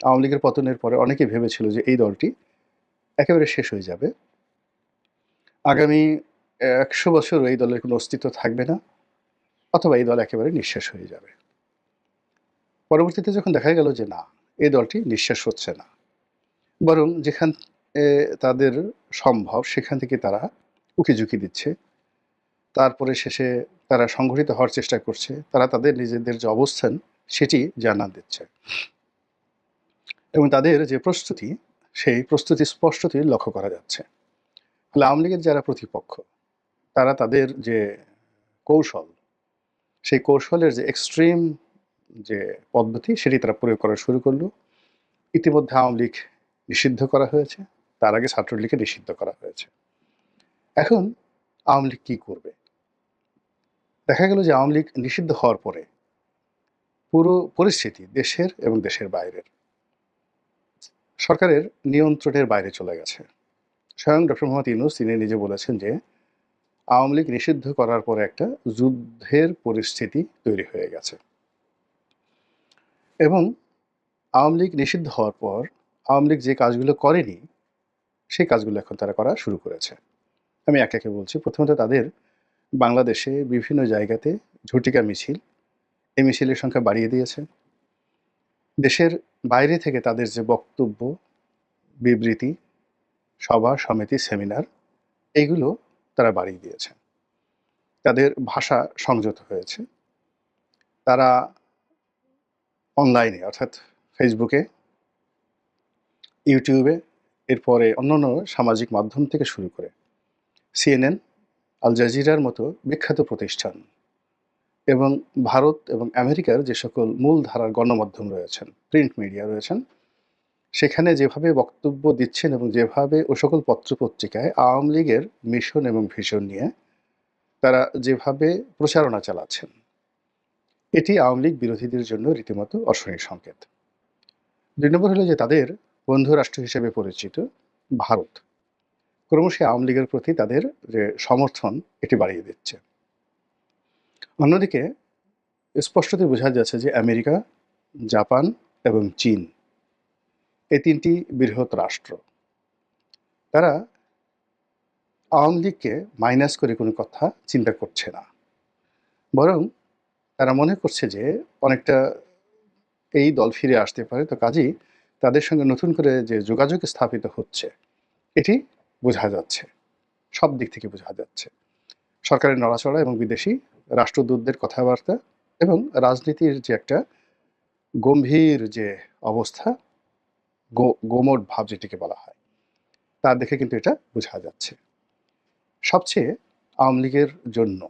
আওয়ামী লীগের পতনের পরে অনেকেই ভেবেছিল যে এই দলটি একেবারে শেষ হয়ে যাবে। আগামী ১০০ বছরও এই দলের কোনো অস্তিত্ব থাকবে না, অথবা এই দল একেবারে নিঃশেষ হয়ে যাবে। পরবর্তীতে যখন দেখা গেল যে না, এই দলটি নিঃশেষ হচ্ছে না, বরং যেখান তাদের সম্ভব সেখান থেকে তারা উঁকিঝুঁকি দিচ্ছে। তারপরে শেষে তারা সংগঠিত হওয়ার চেষ্টা করছে। তারা তাদের নিজেদের যে অবস্থান সেটি জানান দিচ্ছে। এবং তাদের যে প্রস্তুতি, সেই প্রস্তুতি স্পষ্টতই লক্ষ্য করা যাচ্ছে। ফলে আওয়ামী লীগের যারা প্রতিপক্ষ, তারা তাদের যে কৌশল, সেই কৌশলের যে এক্সট্রিম যে পদ্ধতি সেটি তারা প্রয়োগ করা শুরু করলো। ইতিমধ্যে আওয়ামী লীগ নিষিদ্ধ করা হয়েছে। তার আগে ছাত্রলীগকে নিষিদ্ধ করা হয়েছে। এখন আওয়ামী লীগ কি করবে? দেখা গেল যে আওয়ামী লীগ নিষিদ্ধ হওয়ার পরে পুরো পরিস্থিতি দেশের এবং দেশের বাইরের সরকারের নিয়ন্ত্রণের বাইরে চলে গেছে। স্বয়ং ডক্টর মোহাম্মদ ইউনূস তিনি নিজে বলেছেন যে আওয়ামী লীগ নিষিদ্ধ করার পরে একটা যুদ্ধের পরিস্থিতি তৈরি হয়ে গেছে। এবং আওয়ামী লীগ নিষিদ্ধ হওয়ার পর আওয়ামী লীগ যে কাজগুলো করেনি, সেই কাজগুলো এখন তারা করা শুরু করেছে। আমি একে একে বলছি। প্রথমত তাদের বাংলাদেশে বিভিন্ন জায়গাতে ঝটিকা মিছিল, এই মিছিলের সংখ্যা বাড়িয়ে দিয়েছে। দেশের বাইরে থেকে তাদের যে বক্তব্য, বিবৃতি, সভা, সমিতি, সেমিনার, এইগুলো তারা বাড়িয়ে দিয়েছে। তাদের ভাষা সংযত হয়েছে। তারা অনলাইনে অর্থাৎ ফেসবুকে, ইউটিউবে, এরপরে অন্যান্য সামাজিক মাধ্যম থেকে শুরু করে সিএনএন, আল জাজিরার মতো বিখ্যাত প্রতিষ্ঠান এবং ভারত এবং আমেরিকার যে সকল মূল ধারার গণমাধ্যম রয়েছেন, প্রিন্ট মিডিয়া রয়েছেন, সেখানে যেভাবে বক্তব্য দিচ্ছেন এবং যেভাবে ও সকল পত্রপত্রিকায় আওয়ামী লীগের মিশন এবং ভিশন নিয়ে তারা যেভাবে প্রচারণা চালাচ্ছেন, এটি আওয়ামী লীগ বিরোধীদের জন্য রীতিমতো অশনির সংকেত। ২ নম্বর হলো যে তাদের বন্ধু রাষ্ট্র হিসেবে পরিচিত ভারত ক্রমশই আওয়ামী লীগের প্রতি তাদের যে সমর্থন এটি বাড়িয়ে দিচ্ছে। অন্যদিকে স্পষ্টতই বোঝা যাচ্ছে যে আমেরিকা, জাপান এবং চীন, এই ৩টি বৃহৎ রাষ্ট্র, তারা আওয়ামী লীগকে মাইনাস করে কোনো কথা চিন্তা করছে না। বরং তারা মনে করছে যে অনেকটা এই দল ফিরে আসতে পারে। তো কাজেই তাদের সঙ্গে নতুন করে যে যোগাযোগ স্থাপিত হচ্ছে, এটি বোঝা যাচ্ছে। সব দিক থেকে বোঝা যাচ্ছে। সরকারের নড়াচড়া এবং বিদেশি রাষ্ট্রদূতদের কথাবার্তা এবং রাজনীতির যে একটা গম্ভীর যে অবস্থা, গোমট ভাব যেটিকে বলা হয়, তা দেখে কিন্তু এটা বোঝা যাচ্ছে। সবচেয়ে আওয়ামী লীগের জন্য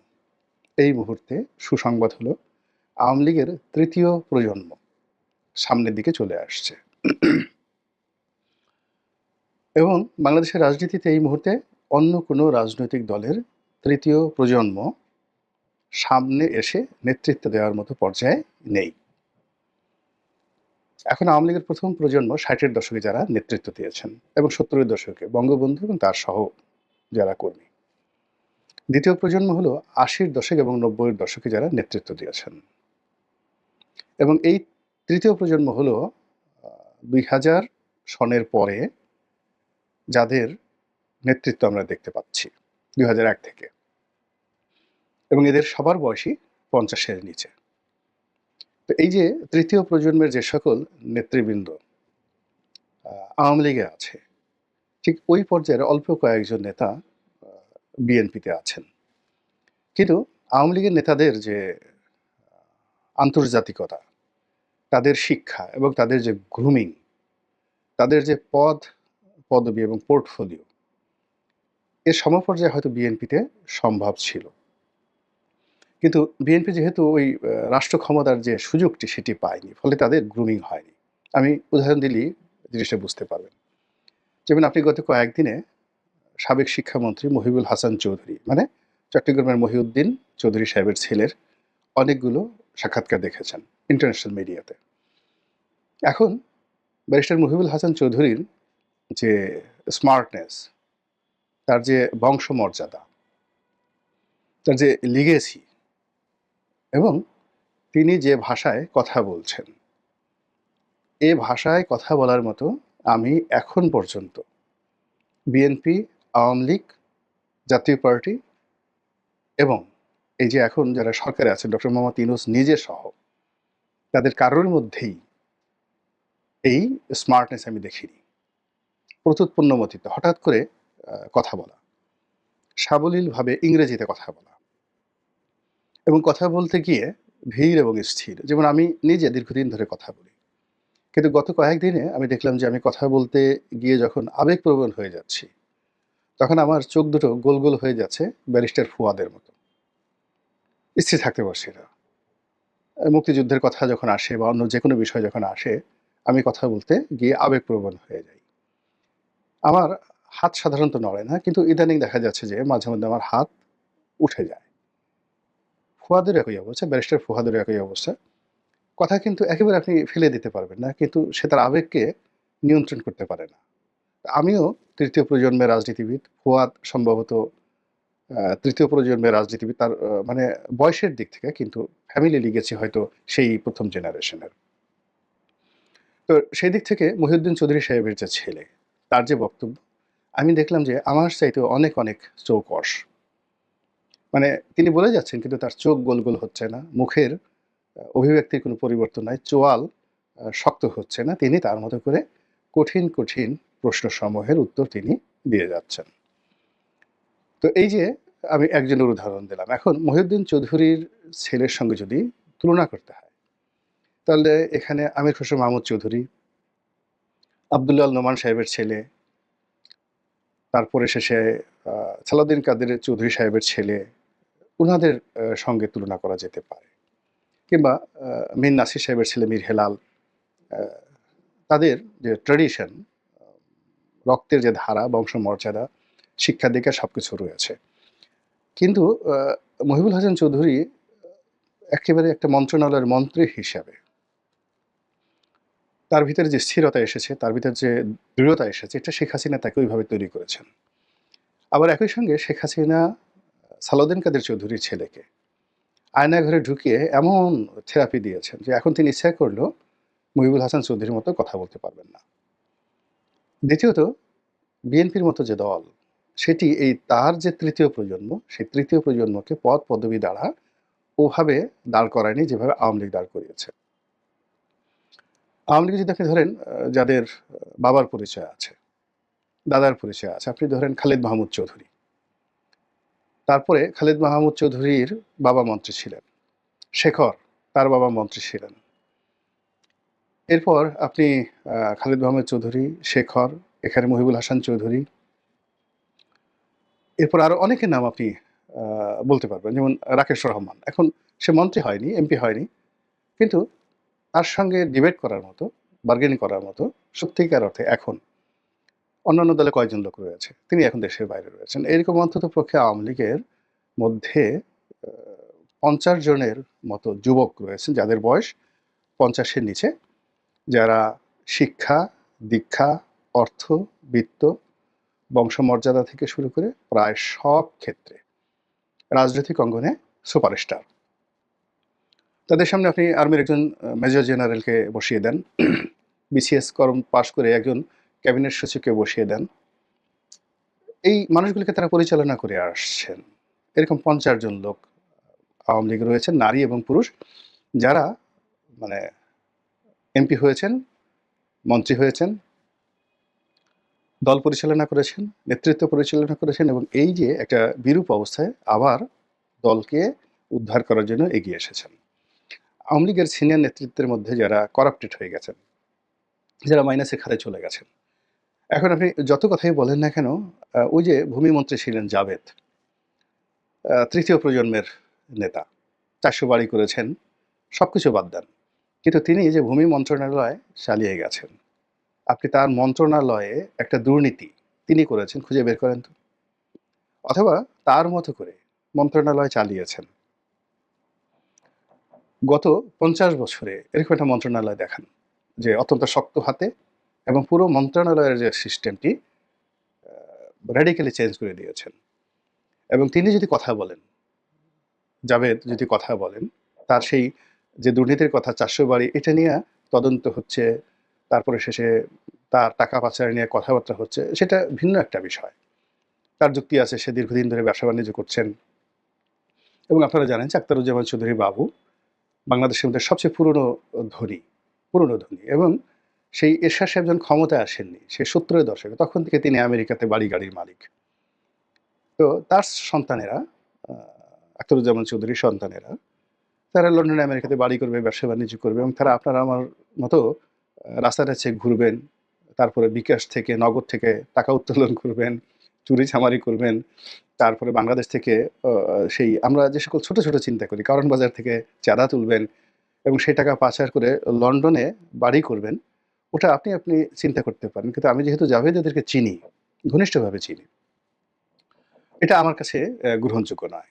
এই মুহূর্তে সুসংবাদ হলো আওয়ামী লীগের ৩য় প্রজন্ম সামনের দিকে চলে আসছে। এবং বাংলাদেশের রাজনীতিতে এই মুহূর্তে অন্য কোনো রাজনৈতিক দলের ৩য় প্রজন্ম সামনে এসে নেতৃত্ব দেওয়ার মতো পর্যায়ে নেই। এখন আওয়ামী লীগের প্রথম প্রজন্ম ৬০-এর দশকে যারা নেতৃত্ব দিয়েছেন এবং ৭০-এর দশকে বঙ্গবন্ধু এবং তার সহ যারা কর্মী। দ্বিতীয় প্রজন্ম হলো ৮০-এর দশক এবং ৯০-এর দশকে যারা নেতৃত্ব দিয়েছেন। এবং এই ৩য় প্রজন্ম হলো ২০০০ সনের পরে যাদের নেতৃত্ব আমরা দেখতে পাচ্ছি ২০০১ থেকে, এবং এদের সবার বয়সই ৫০-এর নিচে। তো এই যে ৩য় প্রজন্মের যে সকল নেতৃবৃন্দ আওয়ামী লীগে আছে, ঠিক ওই পর্যায়ের অল্প কয়েকজন নেতা বিএনপিতে আছেন। কিন্তু আওয়ামী লীগের নেতাদের যে আন্তর্জাতিকতা, তাদের শিক্ষা এবং তাদের যে গ্রুমিং, তাদের যে পদবি এবং পোর্টফোলিও, এর সমপর্যায়ে হয়তো বিএনপিতে সম্ভব ছিল। কিন্তু বিএনপি যেহেতু ওই রাষ্ট্র ক্ষমতার যে সুযোগটি সেটি পায়নি, ফলে তাদের গ্রুমিং হয়নি। আমি উদাহরণ দিলেই জিনিসটা বুঝতে পারবেন। যেমন আপনি গত কয়েকদিনে সাবেক শিক্ষামন্ত্রী মহিবুল হাসান চৌধুরী, মানে চট্টগ্রামের মহিউদ্দিন চৌধুরী সাহেবের ছেলের অনেকগুলো সাক্ষাৎকার দেখেছেন ইন্টারন্যাশনাল মিডিয়াতে। এখন ব্যারিস্টার মহিবুল হাসান চৌধুরীর যে স্মার্টনেস, তার যে বংশমর্যাদা, তার যে লিগেসি, এবং তিনি যে ভাষায় কথা বলছেন, এ ভাষায় কথা বলার মতো আমি এখন পর্যন্ত বিএনপি, আওয়ামী লীগ, জাতীয় পার্টি এবং এই যে এখন যারা সরকারে আছেন ডক্টর মোহাম্মদ ইউনূস নিজে সহ তাদের কারোর মধ্যেই এই স্মার্টনেস আমি দেখিনি। প্রত্যুৎপন্নমতিতে হঠাৎ করে কথা বলা, সাবলীলভাবে ইংরেজিতে কথা বলা এবং কথা বলতে গিয়ে ধীর এবং স্থির। যেমন আমি নিজে দীর্ঘদিন ধরে কথা বলি। কিন্তু গত কয়েকদিনে আমি দেখলাম যে আমি কথা বলতে গিয়ে যখন আবেগপ্রবণ হয়ে যাচ্ছি, তখন আমার চোখ দুটো গোল, গোল হয়ে যাচ্ছে ব্যারিস্টার ফুয়াদের মতো। স্থির থাকতে পারছি না। মুক্তিযুদ্ধের কথা যখন আসে বা অন্য যেকোনো বিষয় যখন আসে, আমি কথা বলতে গিয়ে আবেগপ্রবণ হয়ে যাই। আমার হাত সাধারণত নড়ে না, কিন্তু ইদানিং দেখা যাচ্ছে যে মাঝে মধ্যে আমার হাত উঠে যায়। ফুয়াদের একই অবস্থা, ব্যারিস্টার ফুয়াদের একই অবস্থা। কথা কিন্তু একেবারে আপনি ফেলে দিতে পারবেন না, কিন্তু সে তার আবেগকে নিয়ন্ত্রণ করতে পারে না। আমিও তৃতীয় প্রজন্মের রাজনীতিবিদ, ফুয়াদ সম্ভবত তৃতীয় প্রজন্মের রাজনীতিবিদ। তার মানে বয়সের দিক থেকে, কিন্তু ফ্যামিলি গেছি হয়তো সেই ১ম জেনারেশনের। তো সেই দিক থেকে মহিউদ্দিন চৌধুরী সাহেবের যে ছেলে, তার যে বক্তব্য, আমি দেখলাম যে আমার চাইতেও অনেক, অনেক চৌকস। মানে তিনি বলে যাচ্ছেন কিন্তু তার চোখ গোল, গোল হচ্ছে না। মুখের অভিব্যক্তির কোনো পরিবর্তন নাই। চোয়াল শক্ত হচ্ছে না। তিনি তার মতো করে কঠিন, কঠিন প্রশ্নসমূহের উত্তর তিনি দিয়ে যাচ্ছেন। তো এই যে আমি একজনের উদাহরণ দিলাম। এখন মহিউদ্দিন চৌধুরীর ছেলের সঙ্গে যদি তুলনা করতে হয়, তাহলে এখানে আমির খসরু মাহমুদ চৌধুরী, আব্দুল্লাহ আল নোমান সাহেবের ছেলে, তারপরে শেষে আ সালাউদ্দিন কাদের চৌধুরী সাহেবের ছেলে, উনাদের সঙ্গে তুলনা করা যেতে পারে। কিংবা মীর নাসির সাহেবের ছেলে মীর হেলাল, আ তাদের যে ট্র্যাডিশন, রক্তের যে ধারা, বংশমর্যাদা, শিক্ষা-দীক্ষা সবকিছু রয়েছে। কিন্তু মহিবুল হাসান চৌধুরী একেবারে একটা মন্ত্রণালয়ের মন্ত্রী হিসাবে তার ভিতরে যে স্থিরতা এসেছে, তার ভিতরে যে দৃঢ়তা এসেছে, এটা শেখ হাসিনা তাকে ওইভাবে তৈরি করেছেন। আবার একই সঙ্গে শেখ হাসিনা সালাউদ্দিন কাদের চৌধুরীর ছেলেকে আয়নাঘরে ঢুকিয়ে এমন থেরাপি দিয়েছেন যে এখন তিনি ইচ্ছা করলেও মহিবুল হাসান চৌধুরীর মতো কথা বলতে পারবেন না। দ্বিতীয়ত, বিএনপির মতো যে দল, সেটি এই তার যে তৃতীয় প্রজন্ম, সেই তৃতীয় প্রজন্মকে পদ-পদবি দ্বারা ওভাবে দাঁড় করায়নি যেভাবে আওয়ামী লীগ দাঁড় করিয়েছে। আওয়ামী লীগে যদি আপনি ধরেন যাদের বাবার পরিচয় আছে, দাদার পরিচয় আছে, আপনি ধরেন খালেদ মাহমুদ চৌধুরী। তারপরে খালেদ মাহমুদ চৌধুরীর বাবা মন্ত্রী ছিলেন। শেখর, তার বাবা মন্ত্রী ছিলেন। এরপর আপনি খালেদ মাহমুদ চৌধুরী, শেখর, এখানে মহিবুল হাসান চৌধুরী, এরপর আরো অনেকের নাম আপনি বলতে পারবেন। যেমন রাকেশ রহমান। এখন সে মন্ত্রী হয়নি, এমপি হয়নি। কিন্তু তার সঙ্গে ডিবেট করার মতো, বার্গেনিং করার মতো সত্যিকার অর্থে এখন অন্যান্য দলে কয়েকজন লোক রয়েছে। তিনি এখন দেশের বাইরে রয়েছেন। এরকম অন্ততপক্ষে আওয়ামী লীগের মধ্যে ৫০ জনের মতো যুবক রয়েছেন যাদের বয়স ৫০ এর নিচে, যারা শিক্ষা, দীক্ষা, অর্থ, বিত্ত, বংশমর্যাদা থেকে শুরু করে প্রায় সব ক্ষেত্রে রাজনৈতিক অঙ্গনে সুপারস্টার। তাদের সামনে আপনি আর্মির একজন মেজর জেনারেলকে বসিয়ে দেন, বিসিএস কর্ম পাশ করে একজন ক্যাবিনেট সচিবকে বসিয়ে দেন। এই মানুষগুলিকে তারা পরিচালনা করে আসছেন। এরকম ৫০ জন লোক আওয়ামী লীগে রয়েছেন, নারী এবং পুরুষ, যারা মানে এমপি হয়েছেন, মন্ত্রী হয়েছেন, দল পরিচালনা করেছেন, নেতৃত্ব পরিচালনা করেছেন এবং এই যে একটা বিরূপ অবস্থায় আবার দলকে উদ্ধার করার জন্য এগিয়ে এসেছেন। আওয়ামী লীগের সিনিয়র নেতৃত্বের মধ্যে যারা করাপ্টেড হয়ে গেছেন, যারা মাইনাসের খাতে চলে গেছেন। এখন আপনি যত কথাই বলেন না কেন, ওই যে ভূমিমন্ত্রী ছিলেন জাভেদ, তৃতীয় প্রজন্মের নেতা। ৪০০ বাড়ি করেছেন, সবকিছু বাদ দেন। কিন্তু তিনি যে ভূমি মন্ত্রণালয় চালিয়ে গেছেন, আপনি তার মন্ত্রণালয়ে একটা দুর্নীতি তিনি করেছেন, খুঁজে বের করেন তো। অথবা তার মতো করে মন্ত্রণালয় চালিয়েছেন। গত ৫০ বছরে এরকম একটা মন্ত্রণালয় দেখান, যে অত্যন্ত শক্ত হাতে এবং পুরো মন্ত্রণালয়ের যে সিস্টেমটি রেডিক্যালি চেঞ্জ করে দিয়েছেন। এবং তিনি যদি কথা বলেন, জাভেদ যদি কথা বলেন, তার সেই যে দুর্নীতির কথা ৪০০ বাড়ি, এটা নিয়ে তদন্ত হচ্ছে, তারপরে শেষে তার টাকা পাচার নিয়ে কথাবার্তা হচ্ছে, সেটা ভিন্ন একটা বিষয়। তার যুক্তি আছে, সে দীর্ঘদিন ধরে ব্যবসা-বাণিজ্য করছেন এবং আপনারা জানেন যে আখতারুজ্জামান চৌধুরী বাবু বাংলাদেশের মধ্যে সবচেয়ে পুরনো ধনী এবং সেই এরশাদ সাহেব যখন ক্ষমতায় আসেননি, সে ৭০-এর দশকে, তখন থেকে তিনি আমেরিকাতে বাড়ি-গাড়ির মালিক। তো তার সন্তানেরা, আ আখতারুজ্জামান চৌধুরীর সন্তানেরা, তারা লন্ডনে আমেরিকাতে বাড়ি করবে, ব্যবসা-বাণিজ্য করবে এবং তারা আপনার আমার মতো রাস্তায় ঘুরবেন। তারপরে বিকাশ থেকে, নগদ থেকে টাকা উত্তোলন করবেন, চুরি-চামারি করবেন। তারপরে বাংলাদেশ থেকে সেই আমরা যে সকল ছোট, ছোট চিন্তা করি, কারণ বাজার থেকে চাঁদা তুলবেন এবং সেই টাকা পাচার করে লন্ডনে বাড়ি করবেন। ওটা আপনি চিন্তা করতে পারেন। কিন্তু আমি যেহেতু জাভেদ এদেরকে চিনি, ঘনিষ্ঠভাবে চিনি, এটা আমার কাছে গ্রহণযোগ্য নয়।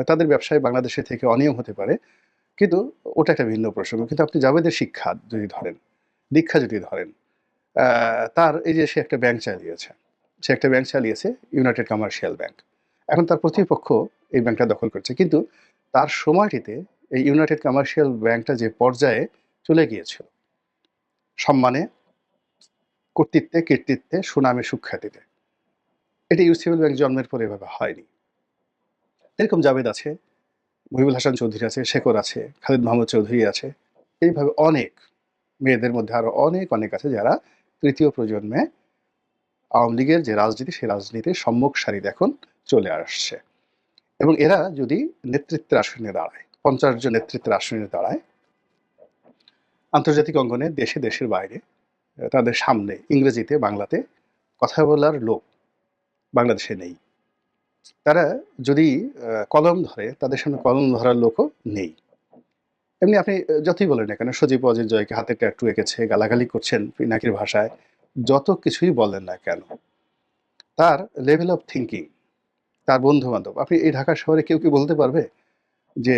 তাদের ব্যবসায় বাংলাদেশে থেকে অনিয়ম হতে পারে। কিন্তু ওটা একটা ভিন্ন প্রসঙ্গ। কিন্তু আপনি জাভেদের দীক্ষা যদি ধরেন, আ তার এই যে সে একটা ব্যাংক চালিয়েছে। সে একটা ব্যাংক চালিয়েছে, ইউনাইটেড কমার্শিয়াল ব্যাংক। এখন তার প্রতিপক্ষ এই ব্যাংকটা দখল করছে। কিন্তু তার সময়টিতে এই ইউনাইটেড কমার্শিয়াল ব্যাংকটা যে পর্যায়ে চলে গিয়েছিল, সম্মানে, কর্তৃত্বে, কীর্তিত্বে, সুনামে, সুখ্যাতিতে, এটি ইউসিবল ব্যাংক জন্মের পরে এভাবে হয়নি। এরকম জাভেদ আছে, মহিবুল হাসান চৌধুরী আছে, শেখর আছে, খালিদ মাহমুদ চৌধুরী আছে। এইভাবে অনেক, মেয়েদের মধ্যে আরো অনেক আছে যারা তৃতীয় প্রজন্মে আওয়ামী লীগের যে রাজনীতি, সেই রাজনীতির সম্মুখ সারিতে এখন চলে আসছে। এবং এরা যদি নেতৃত্বের আসনে দাঁড়ায়, ৫০ জন নেতৃত্বের আসনে দাঁড়ায়, আন্তর্জাতিক অঙ্গনে, দেশের বাইরে, তাদের সামনে ইংরেজিতে, বাংলাতে কথা বলার লোক বাংলাদেশে নেই। তারা যদি কলম ধরে, তাদের সামনে কলম ধরার লোকও নেই। এমনি আপনি যতই বলেন না কেন, সজীব অজিত জয়কে হাতে ট্যাটু এঁকেছে, গালাগালি করছেন পিনাকির ভাষায়, যত কিছুই বলেন না কেন, তার লেভেল অফ থিংকিং, তার বন্ধু-বান্ধব, আপনি এই ঢাকা শহরে কেউ কি বলতে পারবে যে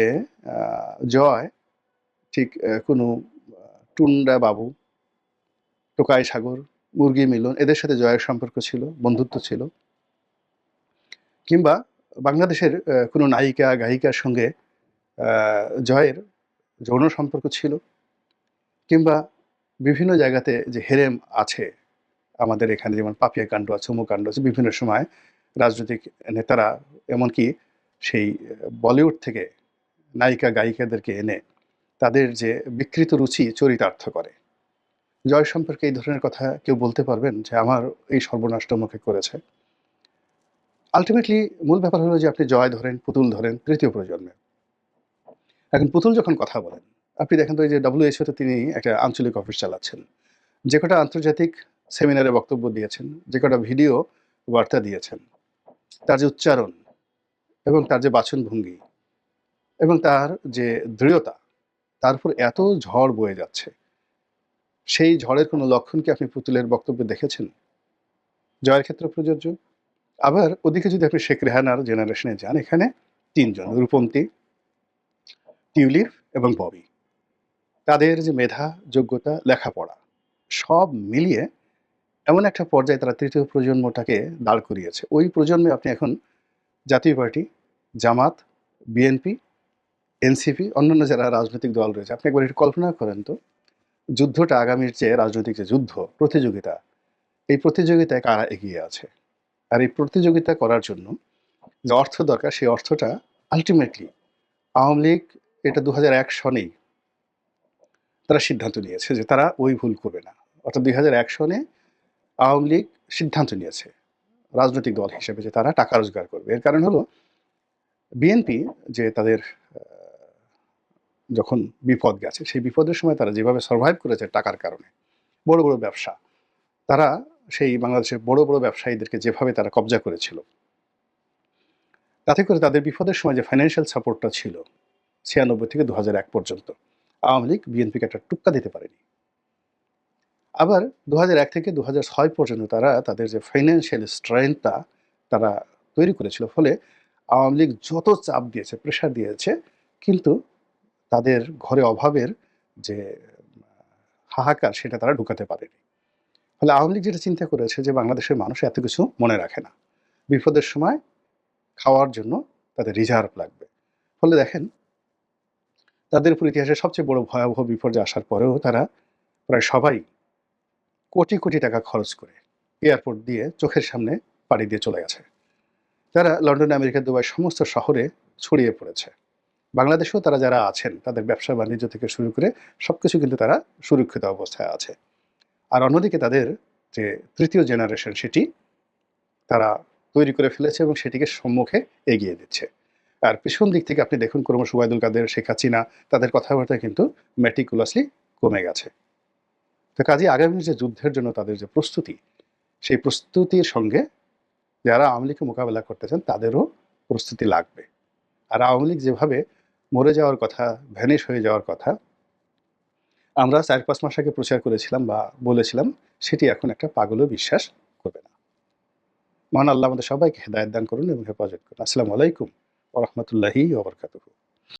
জয় ঠিক কোনো টুন্ডা বাবু, টোকাই সাগর, মুরগি মিলন এদের সাথে জয়ের সম্পর্ক ছিল, বন্ধুত্ব ছিল? কিংবা বাংলাদেশের কোনো নায়িকা, গায়িকার সঙ্গে জয়ের যৌন সম্পর্ক ছিল? কিংবা বিভিন্ন জায়গাতে যে হেরেম আছে আমাদের এখানে, যেমন পাপিয়া কাণ্ড আছে, অমুক কাণ্ড আছে, বিভিন্ন সময় রাজনৈতিক নেতারা, এমনকি সেই বলিউড থেকে নায়িকা গায়িকাদেরকে এনে তাদের যে বিকৃত রুচি চরিতার্থ করে। জয় সম্পর্কে এই ধরনের কথা কেউ বলতে পারবেন যে আমার এই সর্বনাশটা মুখে করেছে? আল্টিমেটলি মূল ব্যাপার হলো যে আপনি জয় ধরেন, পুতুল ধরেন, তৃতীয় প্রজন্মে। এখন পুতুল যখন কথা বলেন, আপনি দেখেন তো এই যে WHO তে তিনি একটা আঞ্চলিক অফিস চালাচ্ছেন। যে কটা আন্তর্জাতিক সেমিনারে বক্তব্য দিয়েছেন, যে কটা ভিডিও বার্তা দিয়েছেন, তার যে উচ্চারণ এবং তার যে বাচনভঙ্গি এবং তার যে দৃঢ়তা, তার উপর এত ঝড় বয়ে যাচ্ছে, সেই ঝড়ের কোনো লক্ষণ কি আপনি পুতুলের বক্তব্যে দেখেছেন? জয়ের ক্ষেত্রে প্রযোজ্য। আবার ওদিকে যদি আপনি শেখ রেহানার জেনারেশনে যান, এখানে ৩ জন, রূপন্তী, টিউলিপ এবং ববি। তাদের যে মেধা, যোগ্যতা, লেখাপড়া সব মিলিয়ে এমন একটা পর্যায়ে তারা তৃতীয় প্রজন্মটাকে দাঁড় করিয়েছে। ওই প্রজন্মে আপনি এখন জাতীয় পার্টি, জামাত, বিএনপি, এনসিপি, অন্যান্য যারা রাজনৈতিক দল রয়েছে, আপনি একবার একটু কল্পনা করেন তো, যুদ্ধটা, আগামীর যে রাজনৈতিক যে যুদ্ধ, প্রতিযোগিতা, এই প্রতিযোগিতায় কারা এগিয়ে আছে? আর এই প্রতিযোগিতা করার জন্য যে অর্থ দরকার, সেই অর্থটা আল্টিমেটলি আওয়ামী লীগ, এটা ২০০১ সনেই তারা সিদ্ধান্ত নিয়েছে যে তারা ওই ভুল করবে না। অর্থাৎ ২০০১ সনে আওয়ামী লীগ সিদ্ধান্ত নিয়েছে রাজনৈতিক দল হিসেবে যে তারা টাকা রোজগার করবে। এর কারণ হলো বিএনপি যে তাদের যখন বিপদ গেছে, সেই বিপদের সময় তারা যেভাবে সারভাইভ করেছে টাকার কারণে, বড় ব্যবসা, তারা সেই বাংলাদেশের বড় ব্যবসায়ীদেরকে যেভাবে তারা কব্জা করেছিল, তাতে করে তাদের বিপদের সময় যে ফাইন্যান্সিয়াল সাপোর্টটা ছিল ৯৬ থেকে ২০০১ পর্যন্ত, আওয়ামী লীগ বিএনপিকে একটা টুক্কা দিতে পারেনি। আবার ২০০১ থেকে ২০০৬ পর্যন্ত তারা তাদের যে ফাইন্যান্সিয়াল স্ট্রেংথটা তারা তৈরি করেছিল, ফলে আওয়ামী লীগ যত চাপ দিয়েছে, প্রেশার দিয়েছে, কিন্তু তাদের ঘরে অভাবের যে হাহাকার, সেটা তারা ঢুকাতে পারেনি। ফলে আওয়ামী লীগ যেটা চিন্তা করেছে যে বাংলাদেশের মানুষ এত কিছু মনে রাখে না, বিপদের সময় খাওয়ার জন্য তাদের রিজার্ভ লাগবে। ফলে দেখেন, তাদের উপর ইতিহাসের সবচেয়ে বড় ভয়াবহ বিপর্যয় আসার পরেও তারা প্রায় সবাই কোটি কোটি টাকা খরচ করে এয়ারপোর্ট দিয়ে চোখের সামনে পাড়ি দিয়ে চলে গেছে। তারা লন্ডন, আমেরিকা, দুবাই সমস্ত শহরে ছড়িয়ে পড়েছে। বাংলাদেশেও তারা যারা আছেন তাদের ব্যবসা বাণিজ্য থেকে শুরু করে সবকিছু কিন্তু তারা সুরক্ষিত অবস্থায় আছে। আর অন্যদিকে তাদের যে তৃতীয় জেনারেশন সেটি তারা তৈরি করে ফেলেছে এবং সেটিকে সম্মুখে এগিয়ে দিচ্ছে। আর পিছন দিক থেকে আপনি দেখুন ক্রমশ ওবায়দুল কাদের, শেখ হাসিনা তাদের কথাবার্তা কিন্তু মেটিকুলাসলি কমে গেছে। তো কাজেই আগামী যে যুদ্ধের জন্য তাদের যে প্রস্তুতি, সেই প্রস্তুতির সঙ্গে যারা আওয়ামী লীগকে মোকাবেলা করতে চান তাদেরও প্রস্তুতি লাগবে। আর আওয়ামী লীগ যেভাবে মরে যাওয়ার কথা, ভ্যানিশ হয়ে যাওয়ার কথা আমরা ৪-৫ মাস আগে প্রচার করেছিলাম বা বলেছিলাম, সেটি এখন একটা পাগলও বিশ্বাস করবে না। মহান আল্লাহ আমাদের সবাইকে হেদায়েত দান করুন এবং হেফাজত করুন। আসসালামু আলাইকুম ওয়া রাহমাতুল্লাহি ওয়া বারাকাতুহু।